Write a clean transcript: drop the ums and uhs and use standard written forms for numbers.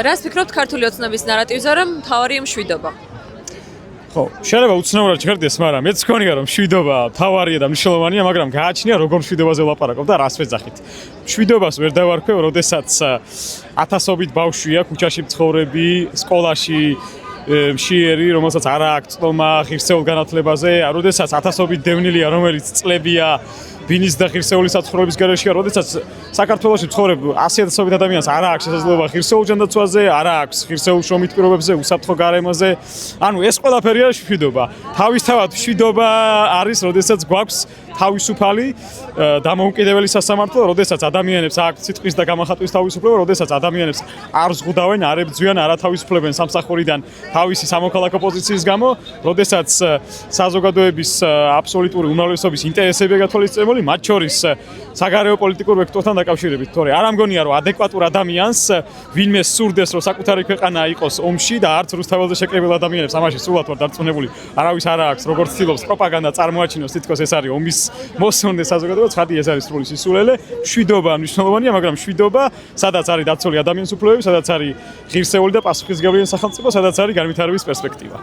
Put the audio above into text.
რას ფიქრობთ ქართული ოცნების ნარატივზე, რომ მთავარია მშვიდობა? ხო, შეიძლება უცნაურად ჟღერდეს, მაგრამ მეც მგონია რომ მშვიდობა მთავარია და მნიშვნელოვანია, მაგრამ გააჩნია როგორ მშვიდობაზე ვლაპარაკობ და რას ვეძახით. მშვიდობას ვერ დავარქვევ, როდესაც ათასობით ბავშვია ქუჩაში მცხოვრები, სკოლაში მშიერი, რომელსაც არ აქვს წომა ღირსეულ განათლებაზე, როდესაც ათასობით დევნილია, რომელიც წლებია ბინის და ღირსეული საცხოვრების გარეშეა, როდესაც საქართველოში მცხოვრებ 100,000 ადამიანს არ აქვს შესაძლებლობა ღირსეულ ჯანდაცვაზე, არ აქვს ღირსეულ შრომით პირობებზე, უსაფრთხო გარემოზე. ანუ ეს ყველაფერია მშვიდობა. თავისთავად მშვიდობა არის, როდესაც გვაქვს თავისუფალი დამოუკიდებელი სასამართლო, როდესაც ადამიანებს აქვს სიტყვის და გამახატვის თავისუფლება, როდესაც ადამიანებს არ ზღუდავენ, არ ებრძვიან, არ ათავისუფლებენ სამსახურიდან თავისი სამოქალაქო პოზიციის გამო, როდესაც საზოგადოების აბსოლუტური უმრავლესობის ინტერესებია გათვალისწინებული, მათ შორის საგარეო პოლიტიკურ ვექტორთან დაკავშირებით. თორე არ ამგონია, რომ ადეკვატურ ადამიანს ვინმე სურდეს, რომ საკუთარი ქვეყანა იყოს ომში და არც რუსთაველზე შეკრებილ ადამიანებს ამაში სულად ვარ დარწმუნებული, არავის არ აქვს, როგორც ცდილობს პროპაგანდა წარმოაჩინოს, თითქოს ეს არის ომის მოსონდე საზოგადოება, ცხადი ეს არის სრული სისულელე. მშვიდობა მნიშვნელოვანია, მაგრამ მშვიდობა, სადაც არის დაცული ადამიანის უფლებები, სადაც არის ღირსეული და პასუხისმგებელი სახელმწიფო, სადაც არის განვითარების პერსპექტივა.